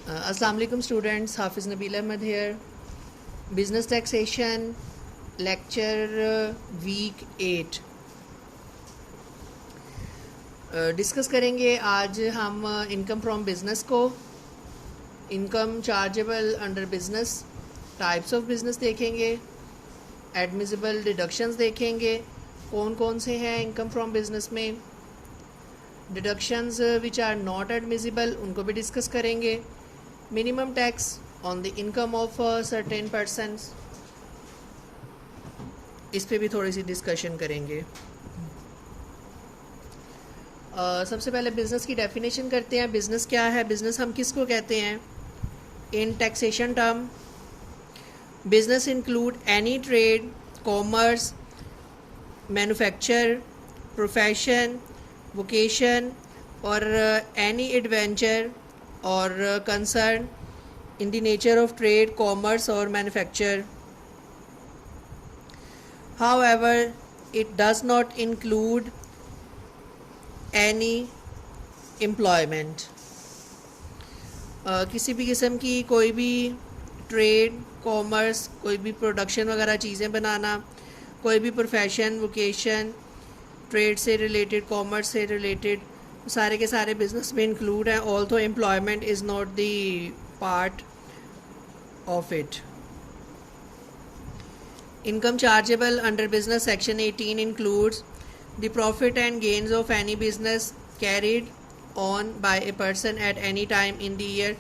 अस्सलाम वालेकुम students, Hafiz Nabeel Ahmed here. Business taxation lecture week 8 discuss करेंगे। आज हम इनकम फ्रॉम बिज़नेस को, income chargeable under business, types of business देखेंगे, एडमिसिबल डिडक्शंस देखेंगे, कौन कौन से हैं इनकम फ्रॉम बिज़नेस में, deductions which are not admissible उनको भी डिस्कस करेंगे, minimum tax on the income of certain persons, इस पे भी थोड़ी सी डिस्कशन करेंगे। सबसे पहले बिज़नेस की डेफिनेशन करते हैं। बिज़नेस क्या है? बिज़नेस हम किसको कहते हैं? In taxation term, business include any trade, commerce, manufacture, profession, vocation और एनी एडवेंचर और concern in the nature of trade, commerce or manufacture. However, it does not include any employment. किसी भी किस्म की कोई भी ट्रेड, कॉमर्स, कोई भी प्रोडक्शन वगैरह चीज़ें बनाना, कोई भी प्रोफेशन, वोकेशन, ट्रेड से रिलेटेड, कॉमर्स से रिलेटेड, सारे के सारे बिजनेस में इंक्लूड हैं। Also employment is not the part of it. Income chargeable under business section 18 includes the profit and gains of any business carried on by a person at any time in the year.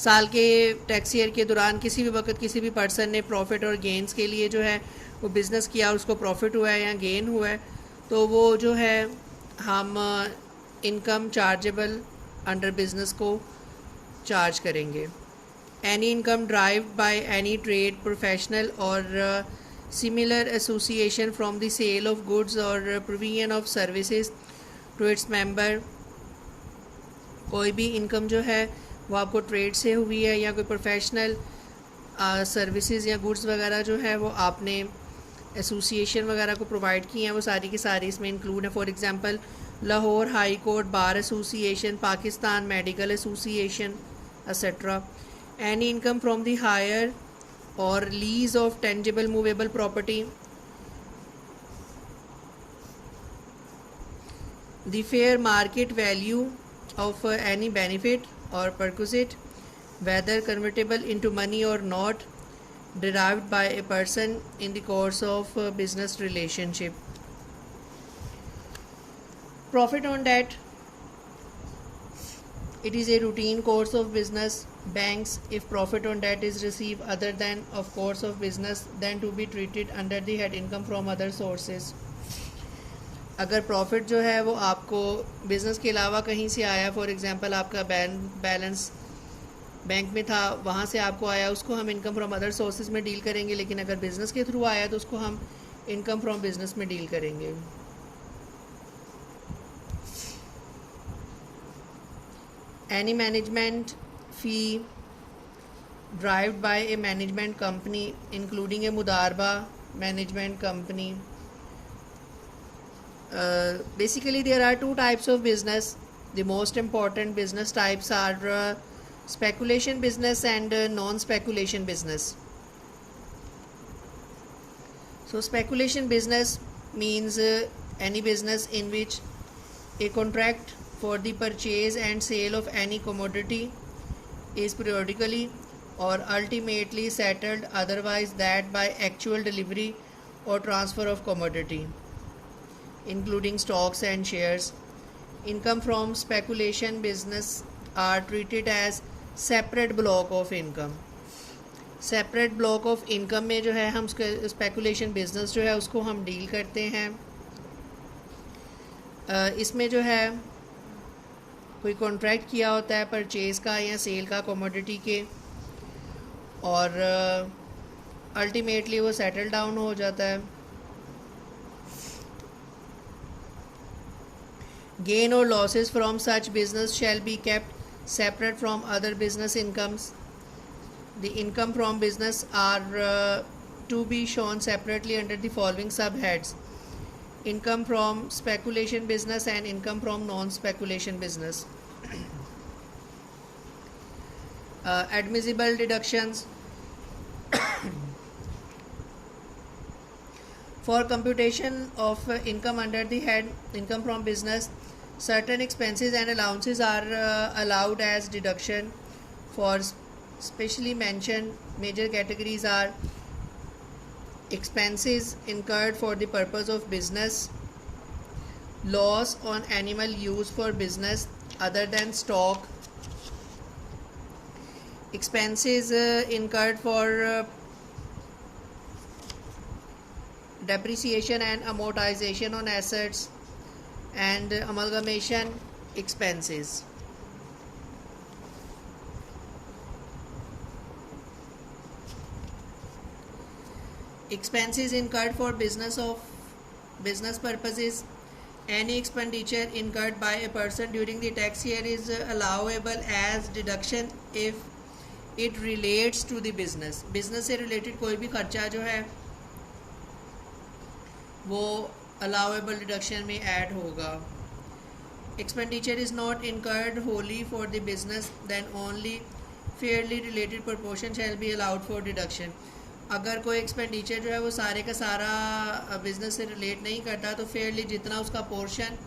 साल के tax year के दौरान किसी भी वक्त किसी भी person ने प्रॉफिट और गेंस के लिए जो है वो बिज़नेस किया, उसको प्रॉफिट हुआ है या गेन हुआ है, तो वो जो है हम इनकम चार्जेबल अंडर बिज़नेस को चार्ज करेंगे। Any income derived by any trade, professional or similar association from the sale of goods or provision of services to its member. कोई भी इनकम जो है वो आपको ट्रेड से हुई है या कोई प्रोफेशनल सर्विसेज या गुड्स वगैरह जो है वो आपने एसोसिएशन वगैरह को प्रोवाइड की हैं, वो सारी की सारी इसमें इंक्लूड है। For example Lahore high court bar association, Pakistan medical association etcetera. Any income from the hire or lease of tangible movable property, the fair market value of any benefit or perquisite, whether convertible into money or not, derived by a person in the course of business relationship. Profit on debt, it is a routine course of business. Banks, if profit on debt is received other than of course of business, then to be treated under the head income from other sources. अगर profit जो है वो आपको business के अलावा कहीं से आया, फॉर एग्जांपल आपका बैलेंस बैंक में था, वहाँ से आपको आया, उसको हम इनकम फ्रॉम अदर सोर्सेज में डील करेंगे। लेकिन अगर बिज़नेस के थ्रू आया तो उसको हम इनकम फ्रॉम बिज़नेस में डील करेंगे। Any management fee derived by a management company, including a mudarba management company. Basically, there are two types of business. The most important business types are speculation business and non-speculation business. So, speculation business means any business in which a contract for the purchase and sale of any commodity is periodically or ultimately settled otherwise that by actual delivery or transfer of commodity, including stocks and shares. Income from speculation business are treated as separate block of income. Separate block of income में जो है हम speculation business जो है उसको हम deal करते हैं। इसमें जो है कोई कॉन्ट्रैक्ट किया होता है परचेज़ का या सेल का कमोडिटी के, और अल्टीमेटली वो सेटल डाउन हो जाता है। गेन और losses from such business shall be kept separate from other business incomes. The income from business are to be shown separately under the following subheads: income from speculation business and income from non-speculation business. Admissible deductions. For computation of income under the head income from business, certain expenses and allowances are allowed as deduction. For specially mentioned major categories are expenses incurred for the purpose of business, loss on animal use for business other than stock, expenses incurred for depreciation and amortization on assets, and amalgamation expenses. Expenses incurred for business purposes. Any expenditure incurred by a person during the tax year is allowable as deduction if it relates to the business. Business से related कोई भी खर्चा जो है वो allowable deduction में add होगा. Expenditure is not incurred wholly for the business, then only fairly related proportion shall be allowed for deduction. अगर कोई एक्सपेंडिचर जो है वो सारे का सारा बिजनेस से रिलेट नहीं करता तो फेयरली जितना उसका पोर्शन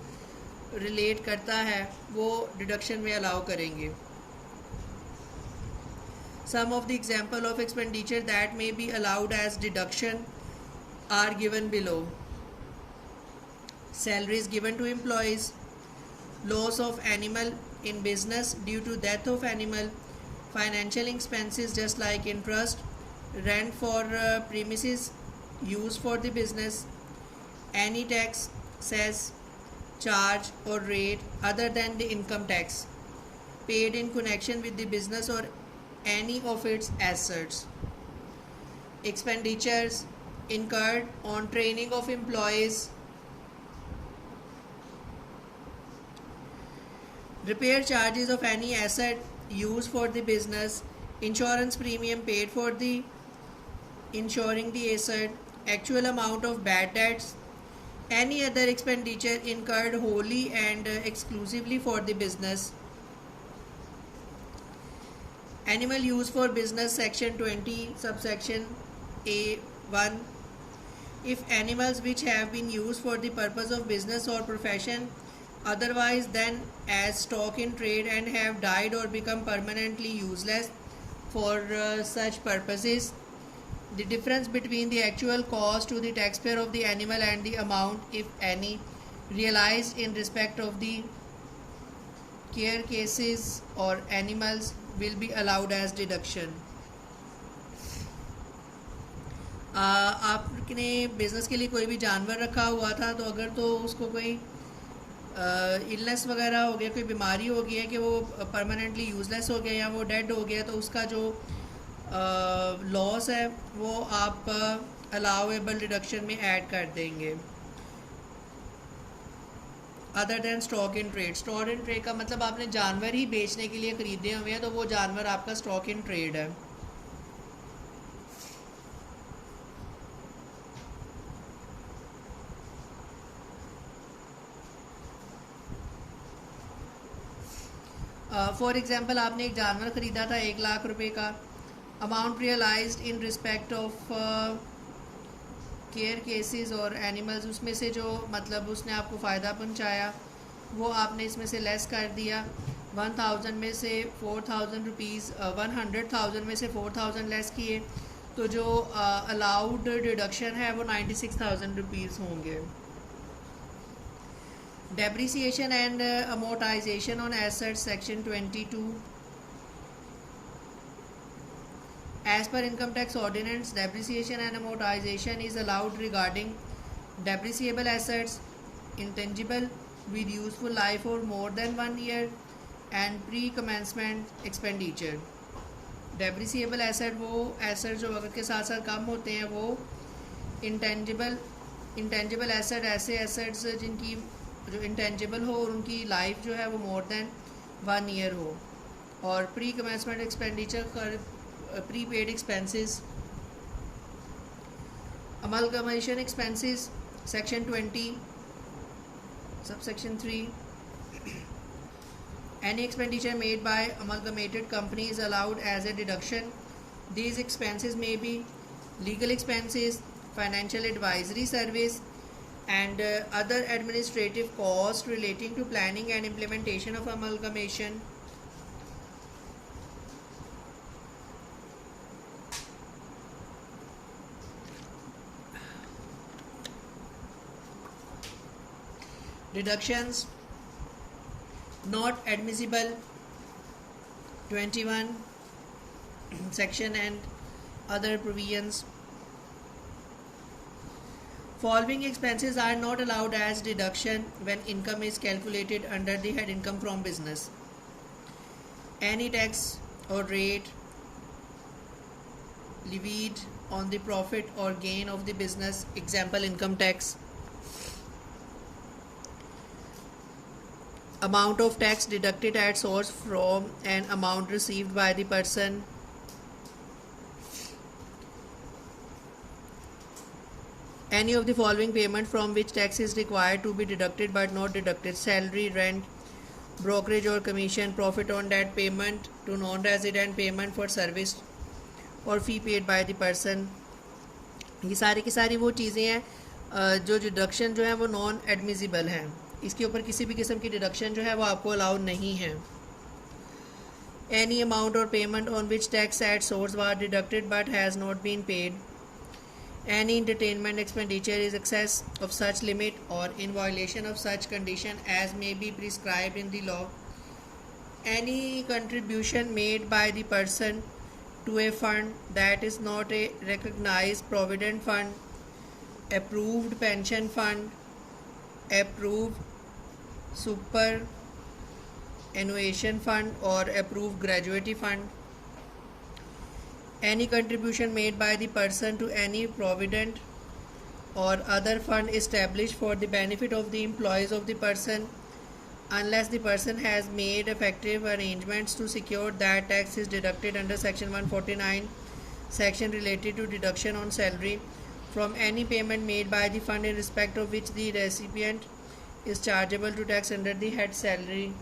रिलेट करता है वो डिडक्शन में अलाउ करेंगे. Some of the example of expenditure that may be allowed as deduction are given below. Salaries given to employees, loss of animal in business due to death of animal, financial expenses just like interest, rent for premises used for the business, any tax, cess, charge or rate other than the income tax paid in connection with the business or any of its assets. Expenditures incurred on training of employees, repair charges of any asset used for the business, insurance premium paid for the insuring the asset, actual amount of bad debts, any other expenditure incurred wholly and exclusively for the business. Animal use for business, section 20, subsection A1. If animals which have been used for the purpose of business or profession otherwise than as stock in trade and have died or become permanently useless for such purposes, the difference between the actual cost to the taxpayer of the animal and the amount, if any, realized in respect of the care cases or animals will be allowed as deduction. आपने business के लिए कोई भी जानवर रखा हुआ था तो अगर तो उसको कोई इलनेस वगैरह हो गया, कोई बीमारी हो गई है कि वो परमानेंटली यूज़लेस हो गया या वो डेड हो गया, तो उसका जो लॉस है वो आप अलाउेबल डिडक्शन में ऐड कर देंगे. Other than stock in trade. Stock in trade का मतलब आपने जानवर ही बेचने के लिए ख़रीदे हुए हैं तो वो जानवर आपका स्टॉक इन ट्रेड है. फॉर एग्ज़ाम्पल आपने एक जानवर ख़रीदा था 1 लाख रुपए का. Amount realized in respect of carcasses और एनिमल्स, उसमें से जो मतलब उसने आपको फ़ायदा पहुंचाया वो आपने इसमें से लेस कर दिया. 1000 में से 4000 रुपीज़ 100,000 में से 4000 लेस किए तो जो अलाउड डिडक्शन है वो 96,000 रुपीज़ होंगे. Depreciation and amortization on assets, section 22. As per income tax ordinance, depreciation and amortization is allowed regarding depreciable assets, intangible with useful life for more than 1 year, and pre-commencement expenditure. Depreciable asset वो asset जो वक्त के साथ साथ कम होते हैं वो intangible asset ऐसे assets जिनकी जो इंटेंजिबल हो और उनकी लाइफ जो है वो मोर देन 1 ईयर हो. और pre commencement expenditure pre paid expenses. Amalgamation expenses, section 20 subsection 3. Any expenditure made by amalgamated company is allowed as a deduction. These expenses may be legal expenses, financial advisory service, and other administrative costs relating to planning and implementation of amalgamation. Deductions not admissible 21 section and other provisions. Following expenses are not allowed as deduction when income is calculated under the head income from business. Any tax or rate levied on the profit or gain of the business, example income tax. Amount of tax deducted at source from an amount received by the person. Any of the following payment from which tax is required to be deducted but not deducted: salary, rent, brokerage or commission, profit on that payment to non-resident, payment for service और fee paid by the person. ये सारी की सारी वो चीज़ें हैं जो deduction जो है वो नॉन एडमिसिबल हैं. इसके ऊपर किसी भी किस्म की डिडक्शन जो है वो आपको अलाउड नहीं है. एनी अमाउंट और payment on which tax at source was deducted but has not been paid. Any entertainment expenditure is excess of such limit or in violation of such condition as may be prescribed in the law. Any contribution made by the person to a fund that is not a recognized provident fund, approved pension fund, approved superannuation fund or approved gratuity fund. Any contribution made by the person to any provident or other fund established for the benefit of the employees of the person, unless the person has made effective arrangements to secure that tax is deducted under section 149, section related to deduction on salary, from any payment made by the fund in respect of which the recipient is chargeable to tax under the head salary.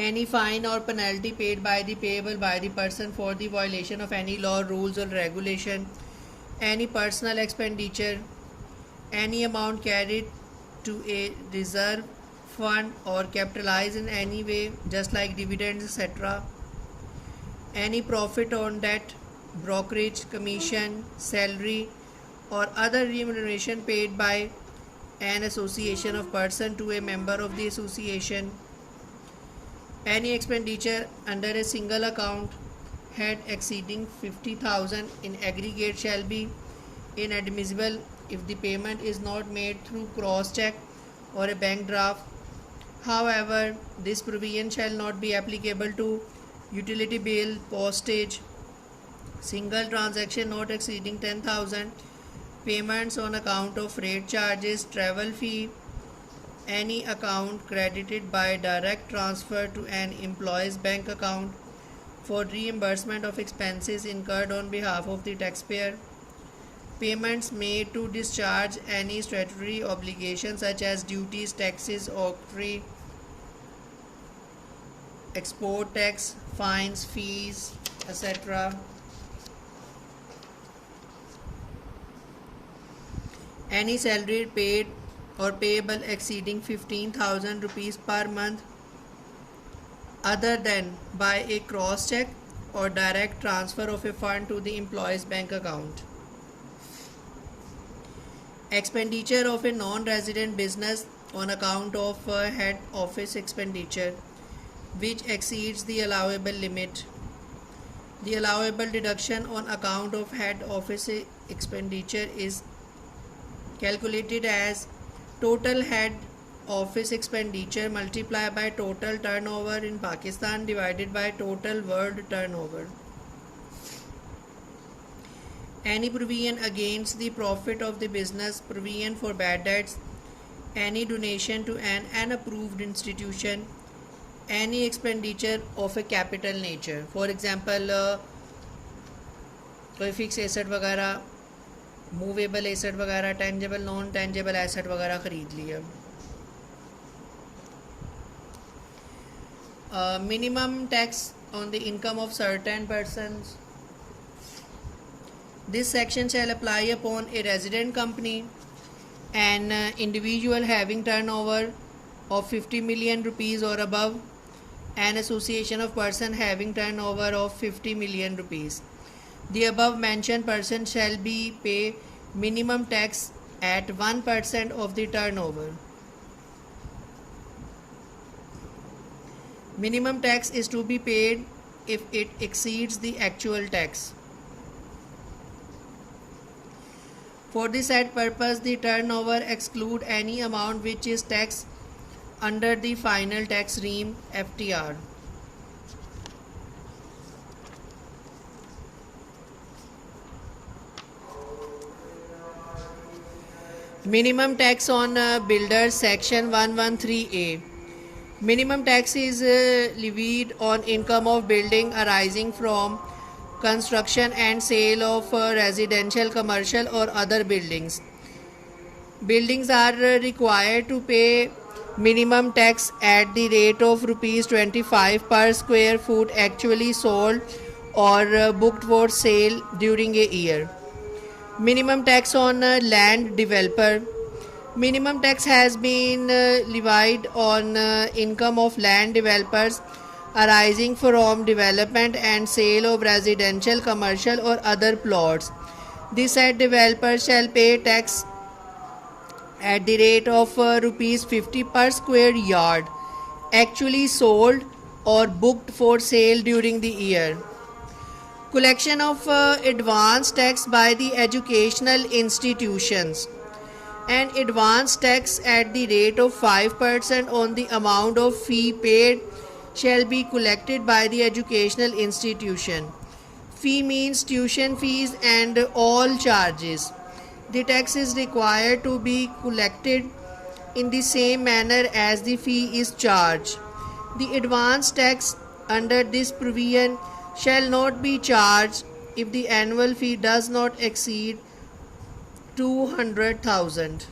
Any fine or penalty paid by the payable by the person for the violation of any law, rules or regulation. Any personal expenditure. Any amount carried to a reserve fund or capitalized in any way, just like dividends, etc. Any profit on debt, brokerage, commission, salary or other remuneration paid by an association of person to a member of the association. Any expenditure under a single account head exceeding 50,000 in aggregate shall be inadmissible if the payment is not made through cross check or a bank draft. However, this provision shall not be applicable to utility bill, postage, single transaction not exceeding 10,000, payments on account of freight charges, travel fee, any account credited by direct transfer to an employee's bank account for reimbursement of expenses incurred on behalf of the taxpayer, payments made to discharge any statutory obligations such as duties, taxes, octroi, export tax, fines, fees, etc. Any salary paid or payable exceeding 15,000 rupees per month other than by a cross check or direct transfer of a fund to the employee's bank account. Expenditure of a non-resident business on account of head office expenditure which exceeds the allowable limit. The allowable deduction on account of head office expenditure is calculated as total head office expenditure multiplied by total turnover in Pakistan divided by total world turnover. Any provision against the profit of the business, provision for bad debts, any donation to an unapproved institution, any expenditure of a capital nature. For example, कोई fix asset वगैरह, movable asset वगैरह, tangible non tangible asset वगैरह ख़रीद लिया. Minimum tax on the income of certain persons. This section shall apply upon a resident company, an individual having turnover of 50 million rupees or above, an association of person having turnover of 50 million rupees. The above mentioned person shall be pay minimum tax at 1% of the turnover. Minimum tax is to be paid if it exceeds the actual tax. For the said purpose, the turnover exclude any amount which is taxed under the final tax regime FTR. Minimum tax on builders, section 113A. Minimum tax is levied on income of building arising from construction and sale of residential, commercial or other buildings. Buildings are required to pay minimum tax at the rate of rupees 25 per square foot actually sold or booked for sale during a year. Minimum tax on land developer. Minimum tax has been levied on income of land developers arising from development and sale of residential, commercial or other plots. The said developer shall pay tax at the rate of rupees 50 per square yard actually sold or booked for sale during the year. Collection of advance tax by the educational institutions. An advance tax at the rate of 5% on the amount of fee paid shall be collected by the educational institution. Fee means tuition fees and all charges. The tax is required to be collected in the same manner as the fee is charged. The advance tax under this provision shall not be charged if the annual fee does not exceed 200,000.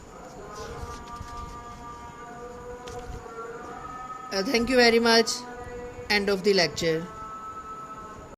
Thank you very much. End of the lecture.